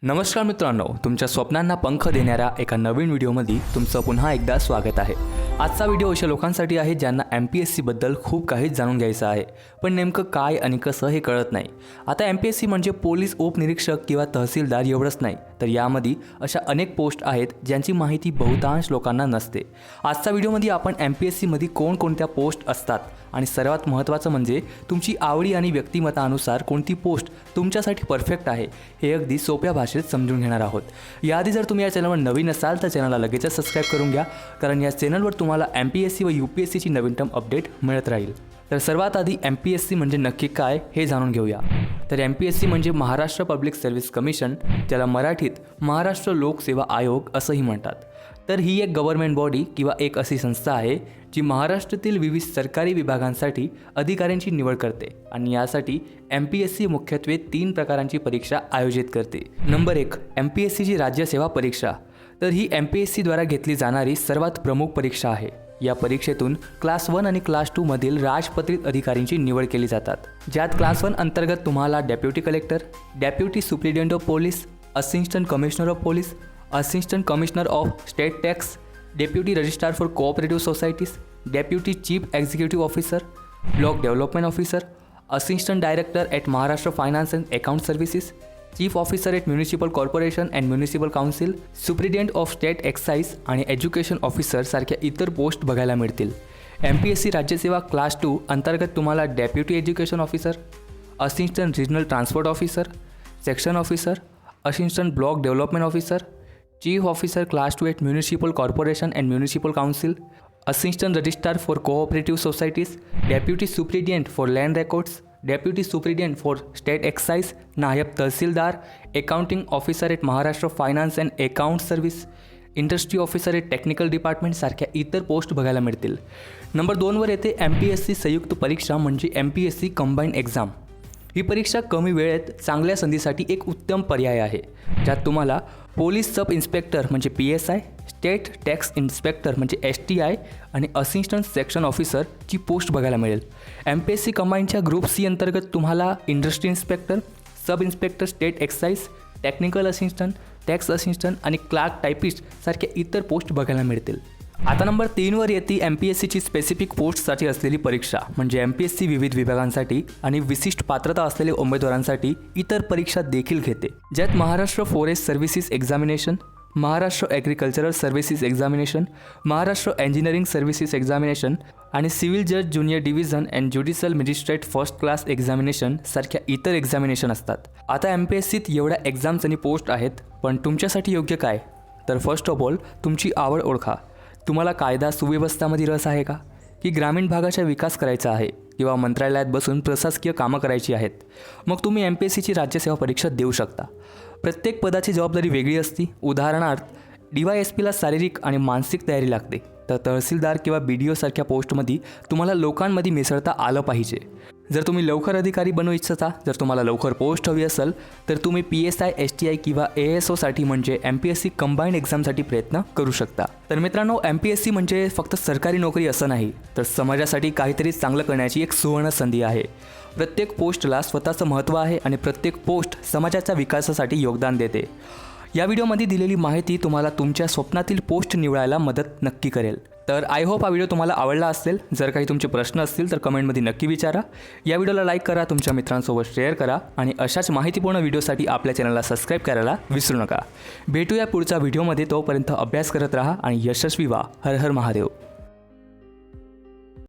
नमस्कार मित्रांनो, तुमच्या स्वप्नांना पंख देणाऱ्या एका नवीन व्हिडिओमध्ये तुमचं पुन्हा एकदा स्वागत आहे। आजचा व्हिडिओ अशा लोकांसाठी आहे ज्यांना MPSC बद्दल खूप काही जाणून घ्यायचं आहे, पण नेमकं काय आणि कसं हे कळत नाही। आता MPSC म्हणजे पोलीस उपनिरीक्षक किंवा तहसीलदार एवढंच नाही, तर यामध्ये अशा अनेक पोस्ट आहेत ज्यांची माहिती बहुतांश लोकांना नसते। आजच्या व्हिडिओमध्ये आपण MPSC मध्ये कोणकोणत्या पोस्ट असतात आणि सर्वात महत्त्वाचं म्हणजे तुमची आवडी आणि व्यक्तिमत्वानुसार कोणती पोस्ट तुमच्यासाठी परफेक्ट आहे हे अगदी सोप्या भाषेत समजून घेणार आहोत। याआधी जर तुम्ही या चॅनलवर नवीन असाल तर चॅनलला लगेचच सबस्क्राइब करून घ्या, कारण या चॅनलवर तुम्हाला MPSC व UPSC ची नवीनतम अपडेट मिळत राहील। तर सर्वात आधी MPSC म्हणजे नक्की काय हे जाणून घेऊया। तर MPSC म्हणजे महाराष्ट्र पब्लिक सर्व्हिस कमिशन, ज्याला मराठीत महाराष्ट्र लोकसेवा आयोग असंही म्हणतात। तर ही एक गव्हर्नमेंट बॉडी किंवा एक अशी संस्था आहे जी महाराष्ट्रातील विविध सरकारी विभागांसाठी अधिकाऱ्यांची निवड करते आणि यासाठी MPSC मुख्यत्वे 3 प्रकारांची परीक्षा आयोजित करते। नंबर 1, MPSC ची राज्यसेवा परीक्षा। तर ही MPSC द्वारा घेतली जाणारी सर्वात प्रमुख परीक्षा आहे। या परीक्षेतून क्लास 1 आणि क्लास 2 मधील राजपत्रित अधिकाऱ्यांची निवड केली जातात, ज्यात क्लास 1 अंतर्गत तुम्हाला deputy collector, deputy superintendent of police, assistant commissioner of police, assistant commissioner of state tax, deputy registrar for cooperative societies, deputy chief executive officer, block development officer, assistant director at Maharashtra finance and account services, chief officer at municipal corporation and municipal council, superintendent of state excise आणि education officer सारख्या इतर post बघायला मिळतील। MPSC राज्यसेवा class 2 अंतर्गत तुम्हाला deputy education officer, assistant regional transport officer, section officer, assistant block development officer, chief officer class 2 at municipal corporation and municipal council, assistant registrar for cooperative societies, deputy superintendent for land records, deputy superintendent for state excise, Naib Tahsildar, accounting officer at Maharashtra finance and account service, industry officer at technical department सारख्या इतर post बघायला मिळतील। Number 2वर येते MPSC संयुक्त परीक्षा म्हणजे MPSC combined exam. ही परीक्षा कमी वेळेत चांगल्या संधीसाठी एक उत्तम पर्याय आहे, ज्यात तुम्हाला पोलीस सब इन्स्पेक्टर म्हणजे PSI, स्टेट टॅक्स इन्स्पेक्टर म्हणजे STI आणि असिस्टंट सेक्शन ऑफिसरची पोस्ट बघायला मिळेल। MPSC कंबाईंडच्या ग्रुप C अंतर्गत तुम्हाला industry inspector, sub inspector state excise, technical assistant, tax assistant आणि क्लार्क टायपिस्ट सारख्या इतर पोस्ट बघायला मिळतील। आता नंबर 3वर येते MPSC ची स्पेसिफिक पोस्टसाठी असलेली परीक्षा म्हणजे MPSC विविध विभागांसाठी आणि विशिष्ट पात्रता असलेल्या उमेदवारांसाठी इतर परीक्षा देखील घेते, ज्यात Maharashtra forest services examination, Maharashtra agricultural services examination, Maharashtra engineering services examination आणि सिव्हिल जज junior division and judicial magistrate first class examination सारख्या इतर एक्झामिनेशन असतात। आता MPSCत एवढ्या एक्झाम्स आणि पोस्ट आहेत, पण तुमच्यासाठी योग्य काय? तर फर्स्ट ऑफ ऑल तुमची आवड ओळखा। तुम्हाला कायदा सुव्यवस्थामध्ये रस आहे का, की ग्रामीण भागाचा विकास करायचा आहे किंवा मंत्रालयात बसून प्रशासकीय कामं करायची आहेत? मग तुम्ही MPSC ची राज्यसेवा परीक्षा देऊ शकता। प्रत्येक पदाची जबाबदारी वेगळी असते। उदाहरणार्थ DYSPला शारीरिक आणि मानसिक तयारी लागते, तर तहसीलदार किंवा BDO सारख्या पोस्टमध्ये तुम्हाला लोकांमध्ये मिसळता आलं पाहिजे। जर तुम्ही लवकर अधिकारी बनू इच्छिता, जर तुम्हाला लवकर पोस्ट हवी असेल तर तुम्ही PSI, STI किंवा ASO साठी म्हणजे MPSC कंबाईंड एक्झामसाठी प्रयत्न करू शकता। तर मित्रांनो, MPSC म्हणजे फक्त सरकारी नोकरी असं नाही, तर समाजासाठी काहीतरी चांगलं करण्याची एक सुवर्ण संधी आहे। प्रत्येक पोस्टला स्वतःचं महत्त्व आहे आणि प्रत्येक पोस्ट समाजाच्या विकासासाठी योगदान देते। या व्हिडिओमध्ये दिलेली माहिती तुम्हाला तुमच्या स्वप्नातील पोस्ट निवडायला मदत नक्की करेल। तर आय होप हा व्हिडिओ तुम्हाला आवडला असेल। जर काही तुमचे प्रश्न असतील तर कमेंटमध्ये नक्की विचारा। या व्हिडिओला लाईक करा, तुमच्या मित्रांसोबत शेअर करा आणि अशाच माहितीपूर्ण व्हिडिओसाठी आपल्या चॅनलला सबस्क्राईब करायला विसरू नका। भेटूया पुढच्या व्हिडिओमध्ये, तोपर्यंत अभ्यास करत राहा आणि यशस्वी व्हा। हर हर महादेव।